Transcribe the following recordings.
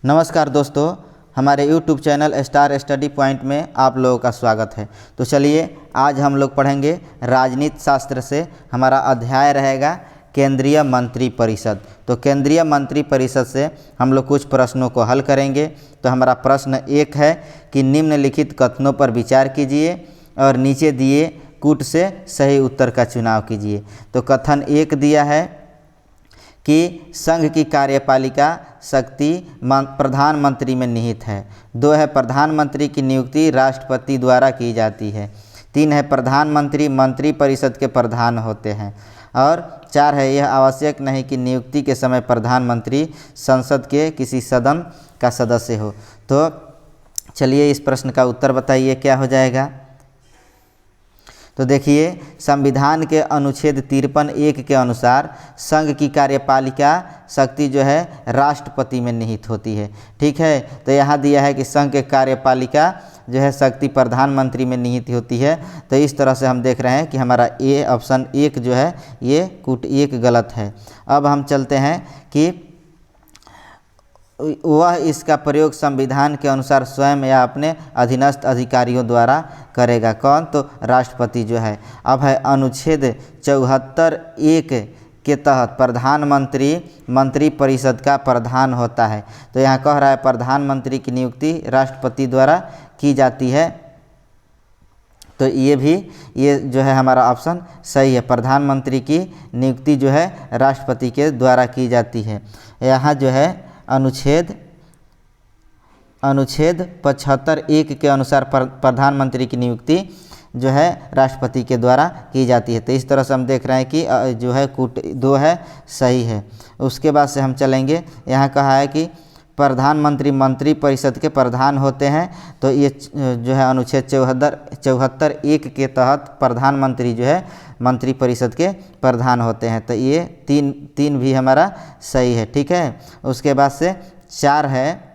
नमस्कार दोस्तों, हमारे YouTube channel star study point में आप लोगों का स्वागत है। तो चलिए आज हम लोग पढ़ेंगे राजनीति शास्त्र से। हमारा अध्याय रहेगा केंद्रीय मंत्री परिषद। तो केंद्रीय मंत्री परिषद से हम लोग कुछ प्रश्नों को हल करेंगे। तो हमारा प्रश्न एक है कि निम्नलिखित कथनों पर विचार कीजिए और नीचे दिए कूट से सही उत्तर का चुनाव कीजिए। तो कथन एक दिया है कि संघ की कार्यपालिका शक्ति प्रधानमंत्री में निहित है। 2 है प्रधानमंत्री की नियुक्ति राष्ट्रपति द्वारा की जाती है। 3 है प्रधानमंत्री मंत्री परिषद के प्रधान होते हैं। और 4 है यह आवश्यक नहीं कि नियुक्ति के समय प्रधानमंत्री संसद के किसी सदन का सदस्य हो। तो चलिए इस प्रश्न का उत्तर बताइए क्या हो जाएगा। तो देखिए, संविधान के अनुच्छेद 53(1) के अनुसार संघ की कार्यपालिका शक्ति जो है राष्ट्रपति में निहित होती है। ठीक है, तो यहाँ दिया है कि संघ के कार्यपालिका जो है शक्ति प्रधानमंत्री में निहित होती है। तो इस तरह से हम देख रहे हैं कि हमारा ए ऑप्शन 1 जो है ये कूट 1 गलत है। अब हम चलते हैं कि वह इसका प्रयोग संविधान के अनुसार स्वयं या अपने अधीनस्थ अधिकारियों द्वारा करेगा। कौन? तो राष्ट्रपति जो है। अब है अनुच्छेद 74(1) के तहत प्रधानमंत्री मंत्री परिषद का प्रधान होता है। तो यहाँ कह रहा है प्रधानमंत्री की नियुक्ति राष्ट्रपति द्वारा की जाती है। तो ये जो है हमारा ऑप्शन सही है। प्रधानमंत्री की नियुक्ति जो है राष्ट्रपति के द्वारा की जाती है। यहाँ जो है अनुच्छेद 75(1) के अनुसार प्रधानमंत्री की नियुक्ति जो है राष्ट्रपति के द्वारा की जाती है। तो इस तरह से हम देख रहे हैं कि जो है कूट 2 है सही है। उसके बाद से हम चलेंगे, यहाँ कहा है कि प्रधानमंत्री मंत्री परिषद के प्रधान होते हैं। तो ये जो है अनुच्छेद 74(1) के तहत प्रधानमंत्री जो है मंत्री परिषद के प्रधान होते हैं। तो ये तीन भी हमारा सही है। ठीक है, उसके बाद से 4 है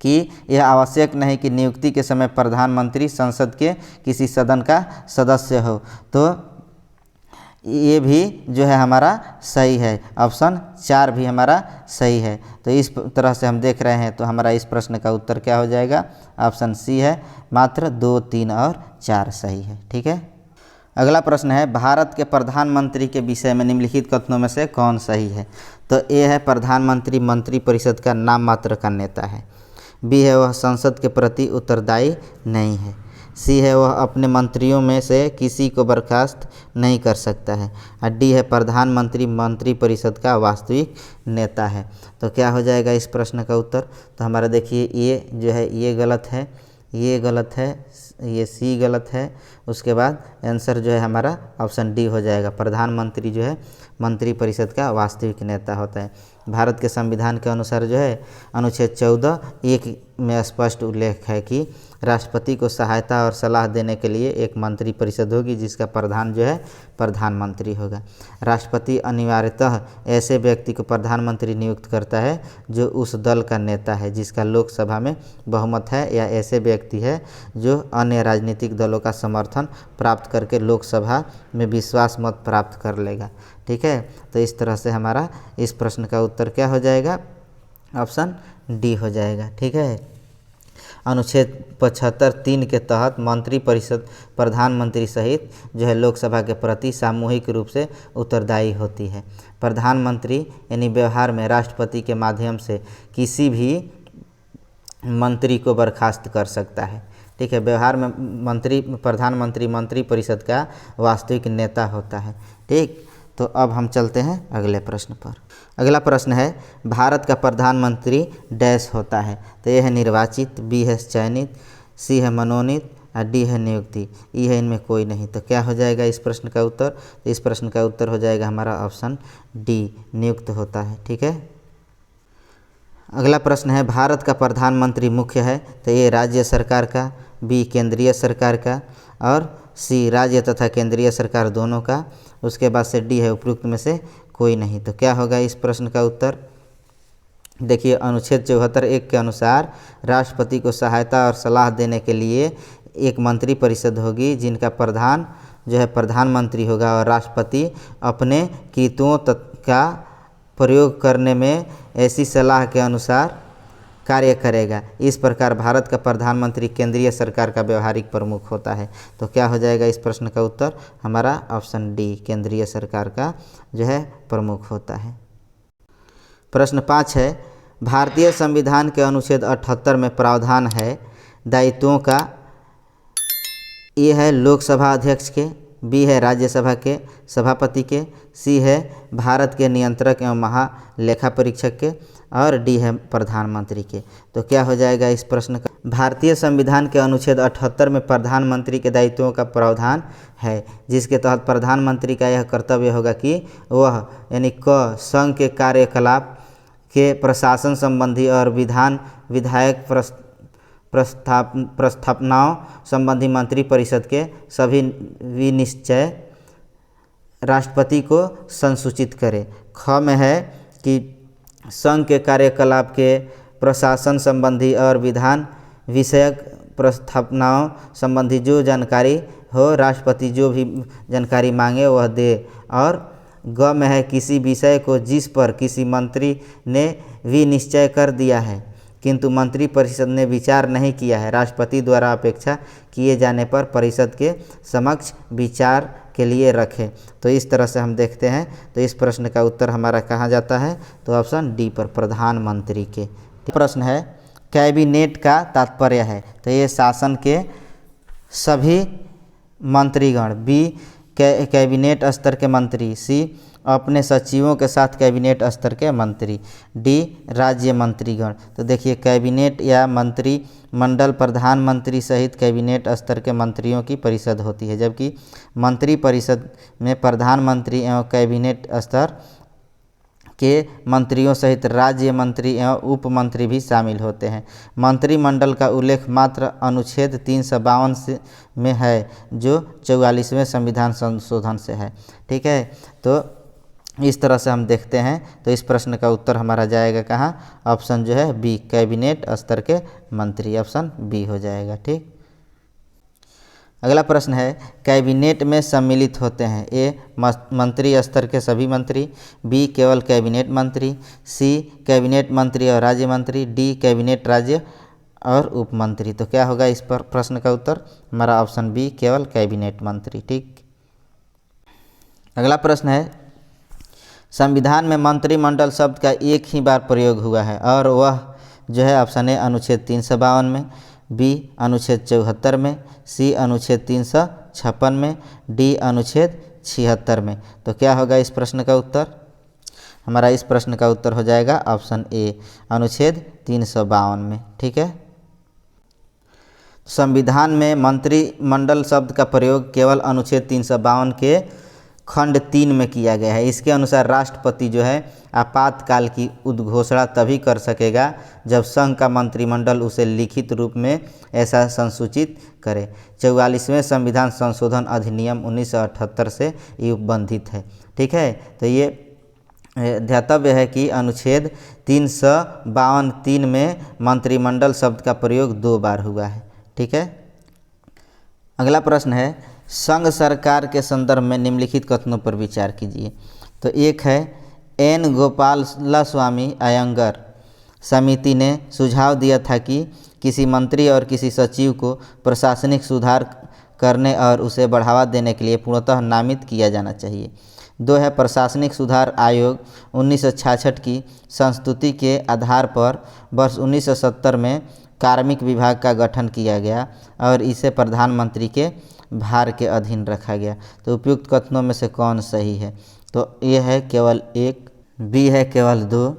कि यह आवश्यक नहीं कि नियुक्ति के समय प्रधानमंत्री संसद के किसी सदन का सदस्य हो। तो ये भी जो है हमारा सही है। ऑप्शन 4 भी हमारा सही है। तो इस तरह से हम देख रहे हैं। तो हमारा इस प्रश्न का उत्तर क्या हो जाएगा? ऑप्शन सी है। मात्र 2, 3 और 4 सही है। ठीक है, अगला प्रश्न है भारत के प्रधानमंत्री के विषय में निम्नलिखित कथनों में से कौन सही है? तो ए है प्रधानमंत्री मंत्री परिषद का नाम मात्र का नेता है। बी है वह संसद के प्रति उत्तरदायी नहीं है। सी है वह अपने मंत्रियों में से किसी को बर्खास्त नहीं कर सकता है। और डी है प्रधानमंत्री मंत्री परिषद का वास्तविक नेता है। तो क्या हो जाएगा इस प्रश्न का उत्तर? तो हमारा देखिए ये जो है ये गलत है, ये गलत है, ये सी गलत है। उसके बाद आंसर जो है हमारा ऑप्शन डी हो जाएगा। प्रधानमंत्री जो है मंत्री परिषद का वास्तविक नेता होता है। भारत के संविधान के अनुसार जो है अनुच्छेद 14(1) में स्पष्ट उल्लेख है कि राष्ट्रपति को सहायता और सलाह देने के लिए एक मंत्री परिषद होगी जिसका प्रधान जो है प्रधानमंत्री होगा। राष्ट्रपति अनिवार्यतः ऐसे व्यक्ति को प्रधानमंत्री नियुक्त करता है जो उस दल का नेता है जिसका लोकसभा में बहुमत है, या ऐसे व्यक्ति है जो अन्य राजनीतिक दलों का समर्थन प्राप्त करके लोकसभा में विश्वास मत प्राप्त कर लेगा। ठीक है, तो इस तरह से हमारा इस प्रश्न का उत्तर क्या हो जाएगा? ऑप्शन डी हो जाएगा। ठीक है, अनुच्छेद 75(3) के तहत मंत्री परिषद प्रधानमंत्री सहित जो है लोकसभा के प्रति सामूहिक रूप से उत्तरदायी होती है। प्रधानमंत्री यानी व्यवहार में राष्ट्रपति के माध्यम से किसी भी मंत्री को बर्खास्त कर सकता है। ठीक है, व्यवहार में प्रधानमंत्री मंत्री परिषद का वास्तविक नेता होता है। ठीक, तो अब हम चलते हैं अगले प्रश्न पर। अगला प्रश्न है भारत का प्रधानमंत्री डैश होता है। तो यह है निर्वाचित, बी है चयनित, सी है मनोनीत और डी है नियुक्ति, ई है इनमें कोई नहीं। तो क्या हो जाएगा इस प्रश्न का उत्तर? तो इस प्रश्न का उत्तर हो जाएगा हमारा ऑप्शन डी, नियुक्त होता है। ठीक है, अगला प्रश्न है भारत का प्रधानमंत्री मुख्य है। तो ये राज्य सरकार का, बी केंद्रीय सरकार का और सी राज्य तथा केंद्रीय सरकार दोनों का। उसके बाद से डी है उपयुक्त में से कोई नहीं। तो क्या होगा इस प्रश्न का उत्तर? देखिए अनुच्छेद 74(1) के अनुसार राष्ट्रपति को सहायता और सलाह देने के लिए एक मंत्री परिषद होगी जिनका प्रधान जो है प्रधानमंत्री होगा, और राष्ट्रपति अपने कृत्यों का प्रयोग करने में ऐसी सलाह के अनुसार कार्य करेगा। इस प्रकार भारत का प्रधानमंत्री केंद्रीय सरकार का व्यवहारिक प्रमुख होता है। तो क्या हो जाएगा इस प्रश्न का उत्तर? हमारा ऑप्शन डी, केंद्रीय सरकार का जो है प्रमुख होता है। प्रश्न 5 है, भारतीय संविधान के अनुच्छेद 78 में प्रावधान है दायित्वों का। ए है लोकसभा अध्यक्ष के, बी है राज्यसभा के सभापति के, सी है भारत के नियंत्रक एवं महालेखा परीक्षक के, और डी है प्रधानमंत्री के। तो क्या हो जाएगा इस प्रश्न का? भारतीय संविधान के अनुच्छेद 78 में प्रधानमंत्री के दायित्वों का प्रावधान है, जिसके तहत प्रधानमंत्री का यह कर्तव्य होगा कि वह यानी क संघ के कार्यकलाप के प्रशासन संबंधी और विधायक प्रस्थापनाओं संबंधी मंत्रिपरिषद के सभी विनिश्चय राष्ट्रपति को संसूचित करे। ख में है कि संघ के कार्यकलाप के प्रशासन संबंधी और विधान विषयक प्रस्थापनाओं संबंधी जो जानकारी हो राष्ट्रपति जो भी जानकारी मांगे वह दे। और ग में है किसी विषय को जिस पर किसी मंत्री ने विनिश्चय कर दिया है किंतु मंत्रिपरिषद ने विचार नहीं किया है, राष्ट्रपति द्वारा अपेक्षा किए जाने पर परिषद के समक्ष विचार के लिए रखे। तो इस तरह से हम देखते हैं। तो इस प्रश्न का उत्तर हमारा कहाँ जाता है? तो ऑप्शन डी पर, प्रधानमंत्री के। प्रश्न है, कैबिनेट का तात्पर्य है। तो ये शासन के सभी मंत्रीगण, बी कैबिनेट स्तर के मंत्री, सी अपने सचिवों के साथ कैबिनेट स्तर के मंत्री, डी राज्य मंत्रीगण। तो देखिए कैबिनेट या मंत्री मंडल प्रधानमंत्री सहित कैबिनेट स्तर के मंत्रियों की परिषद होती है, जबकि मंत्री परिषद में प्रधानमंत्री एवं कैबिनेट स्तर के मंत्रियों सहित राज्य मंत्री एवं उप मंत्री भी शामिल होते हैं। मंत्रिमंडल का उल्लेख मात्र अनुच्छेद 352 में है, जो 44वें संविधान संशोधन से है। ठीक है, तो इस तरह से हम देखते हैं। तो इस प्रश्न का उत्तर हमारा जाएगा कहाँ? ऑप्शन जो है बी, कैबिनेट स्तर के मंत्री, ऑप्शन बी हो जाएगा। ठीक, अगला प्रश्न है, कैबिनेट में सम्मिलित होते हैं ए मंत्री स्तर के सभी मंत्री, बी केवल कैबिनेट मंत्री, सी कैबिनेट मंत्री और राज्य मंत्री, डी कैबिनेट राज्य और उप मंत्री। तो क्या होगा इस पर प्रश्न का उत्तर? हमारा ऑप्शन बी, केवल कैबिनेट मंत्री। ठीक, अगला प्रश्न है, संविधान में मंत्रिमंडल शब्द का एक ही बार प्रयोग हुआ है और वह जो है ऑप्शन ए अनुच्छेद 352 में, बी अनुच्छेद 74 में, सी अनुच्छेद 356 में, डी अनुच्छेद 76 में। तो क्या होगा इस प्रश्न का उत्तर? हमारा इस प्रश्न का उत्तर हो जाएगा ऑप्शन ए, अनुच्छेद 352 में। ठीक है, संविधान में मंत्रिमंडल शब्द का प्रयोग केवल अनुच्छेद 352 के खंड 3 में किया गया है। इसके अनुसार राष्ट्रपति जो है आपातकाल की उद्घोषणा तभी कर सकेगा जब संघ का मंत्रिमंडल उसे लिखित रूप में ऐसा संसूचित करे। 44वें संविधान संशोधन अधिनियम 1978 से ये उपबंधित है। ठीक है, तो ये ध्यातव्य है कि अनुच्छेद 352(3) में मंत्रिमंडल शब्द का प्रयोग 2 बार हुआ है। ठीक है, अगला प्रश्न है, संघ सरकार के संदर्भ में निम्नलिखित कथनों पर विचार कीजिए। तो एक है, एन गोपालस्वामी अयंगर समिति ने सुझाव दिया था कि किसी मंत्री और किसी सचिव को प्रशासनिक सुधार करने और उसे बढ़ावा देने के लिए पूर्णतः नामित किया जाना चाहिए। 2 है, प्रशासनिक सुधार आयोग 1966 की संस्तुति के आधार पर वर्ष 1970 में कार्मिक विभाग का गठन किया गया और इसे प्रधानमंत्री के भार के अधीन रखा गया। तो उपयुक्त कथनों में से कौन सही है? तो ए है केवल 1, बी है केवल 2,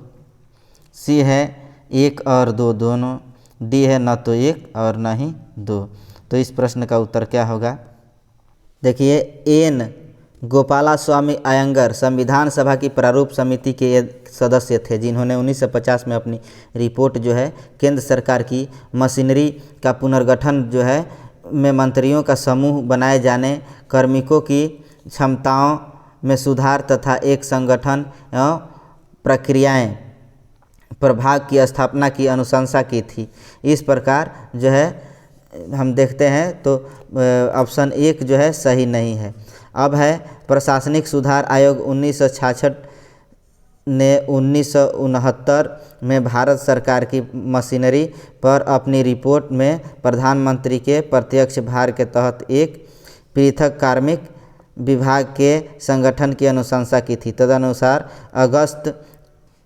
सी है 1 और 2 दोनों, डी है न तो 1 और न ही 2। तो इस प्रश्न का उत्तर क्या होगा? देखिए, एन गोपालास्वामी अयंगर संविधान सभा की प्रारूप समिति के सदस्य थे, जिन्होंने 1950 में अपनी रिपोर्ट जो है केंद्र सरकार की मशीनरी का पुनर्गठन जो है में मंत्रियों का समूह बनाए जाने, कार्मिकों की क्षमताओं में सुधार तथा एक संगठन एवं प्रक्रियाएं प्रभाग की स्थापना की अनुशंसा की थी। इस प्रकार जो है हम देखते हैं तो ऑप्शन 1 जो है सही नहीं है। अब है प्रशासनिक सुधार आयोग 1966 ने 1969 में भारत सरकार की मशीनरी पर अपनी रिपोर्ट में प्रधानमंत्री के प्रत्यक्ष भार के तहत एक पृथक कार्मिक विभाग के संगठन की अनुशंसा की थी। तदनुसार अगस्त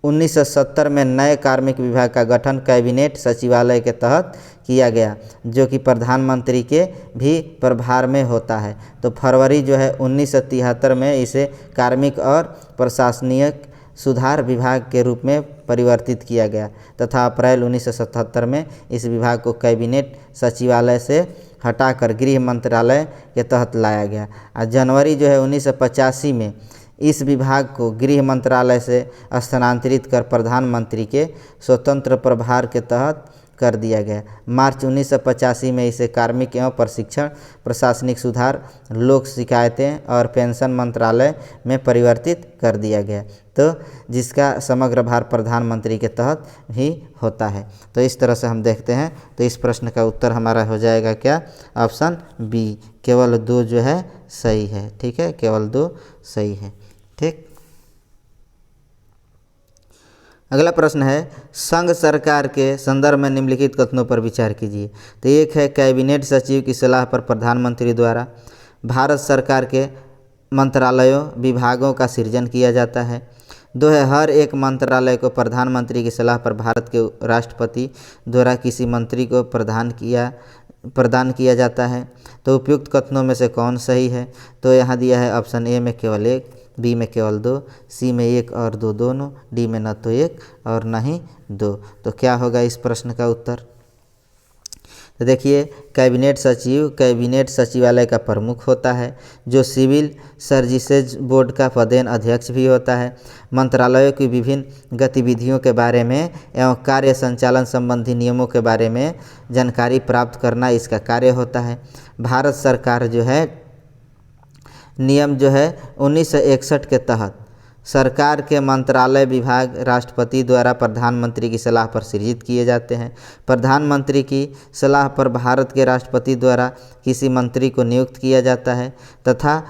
1970 में नए कार्मिक विभाग का गठन कैबिनेट सचिवालय के तहत किया गया, जो कि प्रधानमंत्री के भी प्रभार में होता है। तो फरवरी जो है 1973 में इसे कार्मिक और प्रशासनिक सुधार विभाग के रूप में परिवर्तित किया गया तथा अप्रैल 1977 में इस विभाग को कैबिनेट सचिवालय से हटाकर गृह मंत्रालय के तहत लाया गया। और जनवरी जो है 1985 में इस विभाग को गृह मंत्रालय से स्थानांतरित कर प्रधानमंत्री के स्वतंत्र प्रभार के तहत कर दिया गया। मार्च 1985 में इसे कार्मिक एवं प्रशिक्षण, प्रशासनिक सुधार, लोक शिकायतें और पेंशन मंत्रालय में परिवर्तित कर दिया गया, तो जिसका समग्र भार प्रधानमंत्री के तहत ही होता है। तो इस तरह से हम देखते हैं। तो इस प्रश्न का उत्तर हमारा हो जाएगा क्या? ऑप्शन बी, केवल 2 जो है सही है। ठीक है, केवल 2 सही है। ठीक, अगला प्रश्न है संघ सरकार के संदर्भ में निम्नलिखित कथनों पर विचार कीजिए। तो एक है कैबिनेट सचिव की सलाह पर प्रधानमंत्री द्वारा भारत सरकार के मंत्रालयों विभागों का सृजन किया जाता है। 2 है हर एक मंत्रालय को प्रधानमंत्री की सलाह पर भारत के राष्ट्रपति द्वारा किसी मंत्री को प्रदान किया जाता है। तो उपयुक्त कथनों में से कौन सही है? तो यहाँ दिया है ऑप्शन ए में केवल 1, बी में केवल 2, सी में 1 और 2 दोनों, डी में न तो 1 और न ही 2। तो क्या होगा इस प्रश्न का उत्तर? तो देखिए, कैबिनेट सचिव कैबिनेट सचिवालय का प्रमुख होता है, जो सिविल सर्विसेज बोर्ड का पदेन अध्यक्ष भी होता है। मंत्रालयों की विभिन्न गतिविधियों के बारे में एवं कार्य संचालन संबंधी नियमों के बारे में जानकारी प्राप्त करना इसका कार्य होता है। भारत सरकार जो है नियम जो है 1961 के तहत सरकार के मंत्रालय विभाग राष्ट्रपति द्वारा प्रधानमंत्री की सलाह पर सृजित किए जाते हैं। प्रधानमंत्री की सलाह पर भारत के राष्ट्रपति द्वारा किसी मंत्री को नियुक्त किया जाता है तथा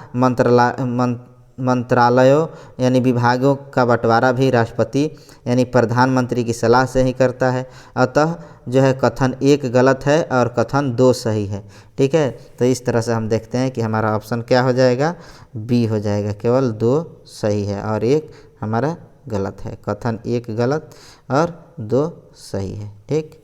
मंत्रालयों यानी विभागों का बंटवारा भी राष्ट्रपति यानी प्रधानमंत्री की सलाह से ही करता है। अतः जो है कथन 1 गलत है और कथन 2 सही है। ठीक है, तो इस तरह से हम देखते हैं कि हमारा ऑप्शन क्या हो जाएगा? बी हो जाएगा, केवल 2 सही है और 1 हमारा गलत है। कथन 1 गलत और 2 सही है। ठीक,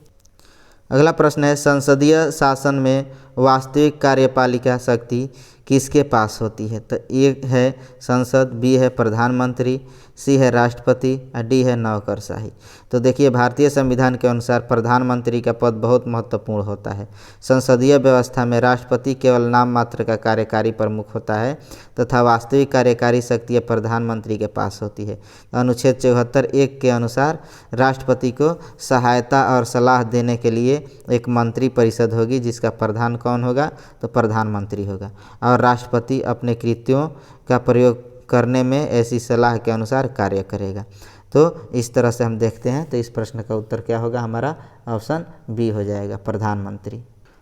अगला प्रश्न है संसदीय शासन में वास्तविक कार्यपालिका शक्ति किसके पास होती है? तो ए है संसद, बी है प्रधानमंत्री, सी है राष्ट्रपति और डी है नौकरशाही। तो देखिए, भारतीय संविधान के अनुसार प्रधानमंत्री का पद बहुत महत्वपूर्ण होता है। संसदीय व्यवस्था में राष्ट्रपति केवल नाम मात्र का कार्यकारी प्रमुख होता है तथा वास्तविक कार्यकारी शक्ति प्रधानमंत्री के पास होती है। अनुच्छेद 74(1) के अनुसार राष्ट्रपति को सहायता और सलाह देने के लिए एक मंत्री परिषद होगी, जिसका प्रधान कौन होगा? तो प्रधानमंत्री होगा, और राष्ट्रपति अपने कृत्यों का प्रयोग करने में ऐसी सलाह के अनुसार कार्य करेगा। तो इस तरह से हम देखते हैं। तो इस प्रश्न का उत्तर क्या होगा? हमारा ऑप्शन बी हो जाएगा, प्रधानमंत्री।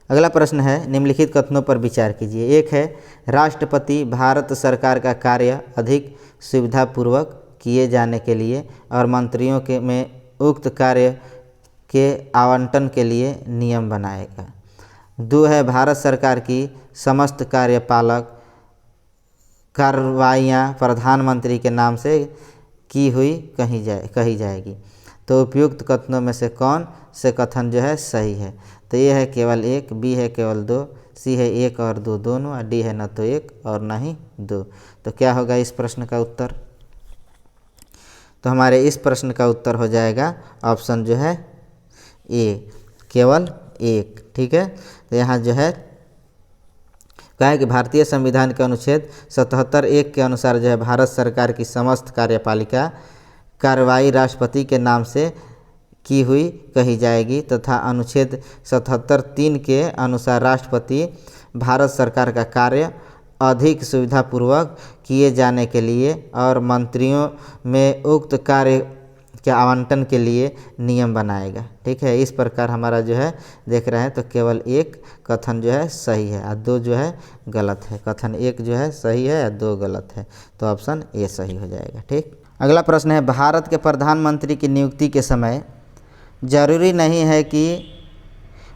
अगला प्रश्न है निम्नलिखित कथनों पर विचार कीजिए। एक है राष्ट्रपति भारत सरकार का कार्य अधिक सुविधापूर्वक किए जाने के लिए और मंत्रियों के में उक्त कार्य के आवंटन के लिए नियम बनाएगा। 2 है भारत सरकार की समस्त कार्यपालक कार्रवाइयाँ प्रधानमंत्री के नाम से की हुई कही जाएगी। तो उपयुक्त कथनों में से कौन से कथन जो है सही है? तो ये है केवल 1, बी है केवल 2, सी है 1 और 2 दोनों और डी है न तो 1 और न ही 2। तो क्या होगा इस प्रश्न का उत्तर? तो हमारे इस प्रश्न का उत्तर हो जाएगा ऑप्शन जो है ए, केवल 1। ठीक है, तो यहाँ जो है कहा है कि भारतीय संविधान के अनुच्छेद 77(1) के अनुसार जो है भारत सरकार की समस्त कार्यपालिका कार्रवाई राष्ट्रपति के नाम से की हुई कही जाएगी तथा अनुच्छेद 77(3) के अनुसार राष्ट्रपति भारत सरकार का कार्य अधिक सुविधापूर्वक किए जाने के लिए और मंत्रियों में उक्त कार्य के आवंटन के लिए नियम बनाएगा। ठीक है, इस प्रकार हमारा जो है देख रहे हैं। तो केवल 1 कथन जो है सही है और 2 जो है गलत है। कथन 1 जो है सही है और 2 गलत है। तो ऑप्शन ए सही हो जाएगा। ठीक, अगला प्रश्न है, भारत के प्रधानमंत्री की नियुक्ति के समय जरूरी नहीं है कि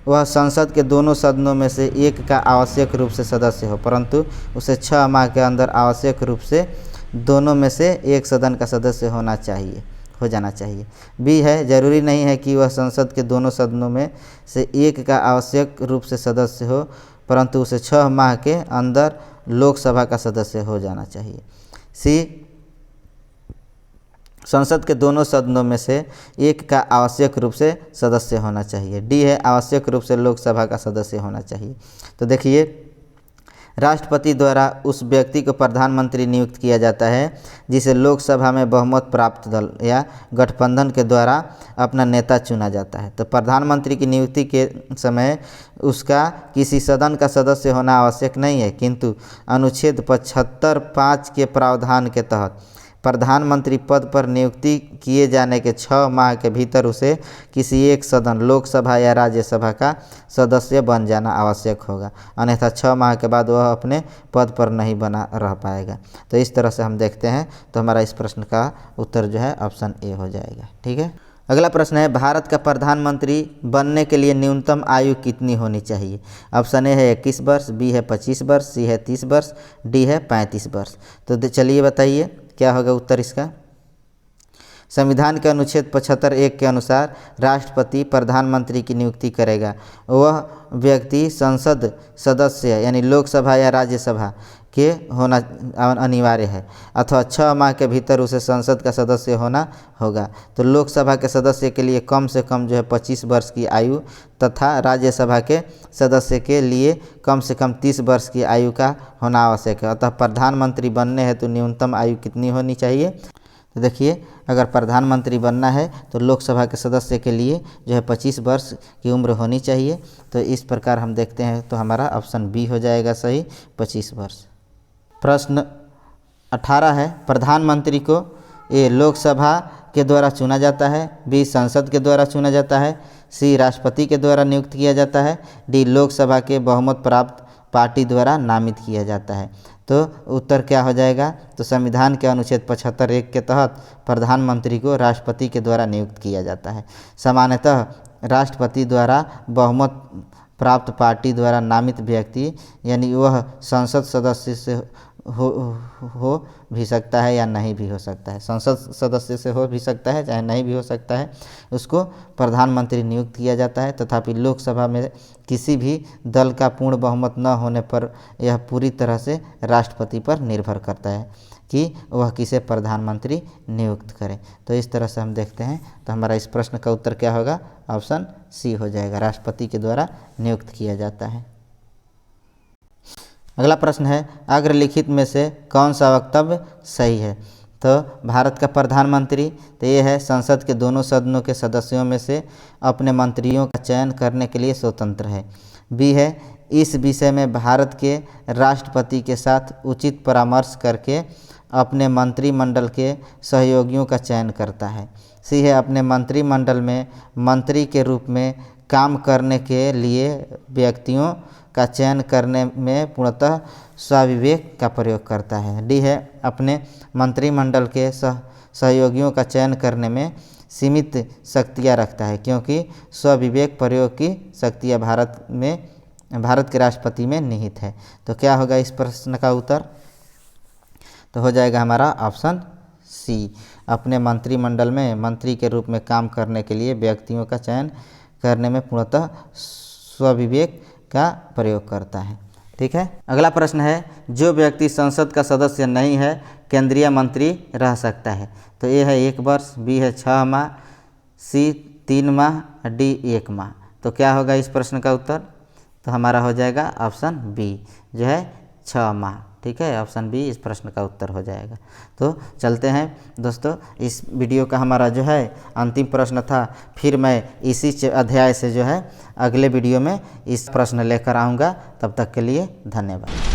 वह संसद के दोनों सदनों में से एक का आवश्यक रूप से सदस्य हो, परंतु उसे 6 माह के अंदर आवश्यक रूप से दोनों में से एक सदन का सदस्य हो जाना चाहिए। बी है, जरूरी नहीं है कि वह संसद के दोनों सदनों में से एक का आवश्यक रूप से सदस्य हो, परंतु उसे 6 माह के अंदर लोकसभा का सदस्य हो जाना चाहिए। सी, संसद के दोनों सदनों में से एक का आवश्यक रूप से सदस्य होना चाहिए। डी है, आवश्यक रूप से लोकसभा का सदस्य होना चाहिए। तो देखिए, राष्ट्रपति द्वारा उस व्यक्ति को प्रधानमंत्री नियुक्त किया जाता है जिसे लोकसभा में बहुमत प्राप्त दल या गठबंधन के द्वारा अपना नेता चुना जाता है। तो प्रधानमंत्री की नियुक्ति के समय उसका किसी सदन का सदस्य होना आवश्यक नहीं है, किंतु अनुच्छेद 75(5) के प्रावधान के तहत प्रधानमंत्री पद पर नियुक्ति किए जाने के 6 माह के भीतर उसे किसी एक सदन, लोकसभा या राज्यसभा का सदस्य बन जाना आवश्यक होगा, अन्यथा 6 माह के बाद वह अपने पद पर नहीं बना रह पाएगा। तो इस तरह से हम देखते हैं, तो हमारा इस प्रश्न का उत्तर जो है ऑप्शन ए हो जाएगा। ठीक है। अगला प्रश्न है, भारत का प्रधानमंत्री बनने के लिए न्यूनतम आयु कितनी होनी चाहिए? ऑप्शन ए है 21 वर्ष, बी है 25 वर्ष, सी है 30 वर्ष, डी है 35 वर्ष। तो चलिए बताइए क्या होगा उत्तर इसका। संविधान के अनुच्छेद 75(1) के अनुसार राष्ट्रपति प्रधानमंत्री की नियुक्ति करेगा। वह व्यक्ति संसद सदस्य यानी लोकसभा या राज्यसभा के होना अनिवार्य है, अथवा 6 माह के भीतर उसे संसद का सदस्य होना होगा। तो लोकसभा के सदस्य के लिए कम से कम जो है 25 वर्ष की आयु तथा राज्यसभा के सदस्य के लिए कम से कम 30 वर्ष की आयु का होना आवश्यक है। अतः प्रधानमंत्री बनने हेतु न्यूनतम आयु कितनी होनी चाहिए? तो देखिए, अगर प्रधानमंत्री बनना है तो लोकसभा के सदस्य के लिए जो है 25 वर्ष की उम्र होनी चाहिए। तो इस प्रकार हम देखते हैं, तो हमारा ऑप्शन बी हो जाएगा सही, 25 वर्ष। प्रश्न 18 है, प्रधानमंत्री को ए लोकसभा के द्वारा चुना जाता है, बी संसद के द्वारा चुना जाता है, सी राष्ट्रपति के द्वारा नियुक्त किया जाता है, डी लोकसभा के बहुमत प्राप्त पार्टी द्वारा नामित किया जाता है। तो उत्तर क्या हो जाएगा? तो संविधान के अनुच्छेद 75(1) के तहत प्रधानमंत्री को राष्ट्रपति के द्वारा नियुक्त किया जाता है। सामान्यतः राष्ट्रपति द्वारा बहुमत प्राप्त पार्टी द्वारा नामित व्यक्ति यानी वह संसद सदस्य से हो भी सकता है या नहीं भी हो सकता है। संसद सदस्य से हो भी सकता है चाहे नहीं भी हो सकता है, उसको प्रधानमंत्री नियुक्त किया जाता है। तथापि लोकसभा में किसी भी दल का पूर्ण बहुमत न होने पर यह पूरी तरह से राष्ट्रपति पर निर्भर करता है कि वह किसे प्रधानमंत्री नियुक्त करें। तो इस तरह से हम देखते हैं, तो हमारा इस प्रश्न का उत्तर क्या होगा? ऑप्शन सी हो जाएगा, राष्ट्रपति के द्वारा नियुक्त किया जाता है। अगला प्रश्न है, अग्रलिखित में से कौन सा वक्तव्य सही है? तो भारत का प्रधानमंत्री, तो ये है संसद के दोनों सदनों के सदस्यों में से अपने मंत्रियों का चयन करने के लिए स्वतंत्र है। बी है, इस विषय में भारत के राष्ट्रपति के साथ उचित परामर्श करके अपने मंत्रिमंडल के सहयोगियों का चयन करता है। सी है, अपने मंत्रिमंडल में मंत्री के रूप में काम करने के लिए व्यक्तियों का चयन करने में पूर्णतः स्वाविवेक का प्रयोग करता है। डी है, अपने मंत्रिमंडल के सहयोगियों का चयन करने में सीमित शक्तियां रखता है, क्योंकि स्वाविवेक प्रयोग की शक्तियां भारत के राष्ट्रपति में निहित है। तो क्या होगा इस प्रश्न का उत्तर? तो हो जाएगा हमारा ऑप्शन सी, अपने मंत्रिमंडल में मंत्री के रूप में काम करने के लिए व्यक्तियों का चयन करने में पूर्णतः स्वविवेक का प्रयोग करता है। ठीक है। अगला प्रश्न है, जो व्यक्ति संसद का सदस्य नहीं है केंद्रीय मंत्री रह सकता है? तो ए है 1 वर्ष, बी है 6 माह, सी 3 माह, डी 1 माह। तो क्या होगा इस प्रश्न का उत्तर? तो हमारा हो जाएगा ऑप्शन बी, जो है 6 माह। ठीक है, ऑप्शन बी इस प्रश्न का उत्तर हो जाएगा। तो चलते हैं दोस्तों, इस वीडियो का हमारा जो है अंतिम प्रश्न था। फिर मैं इसी अध्याय से जो है अगले वीडियो में इस प्रश्न लेकर आऊँगा। तब तक के लिए धन्यवाद।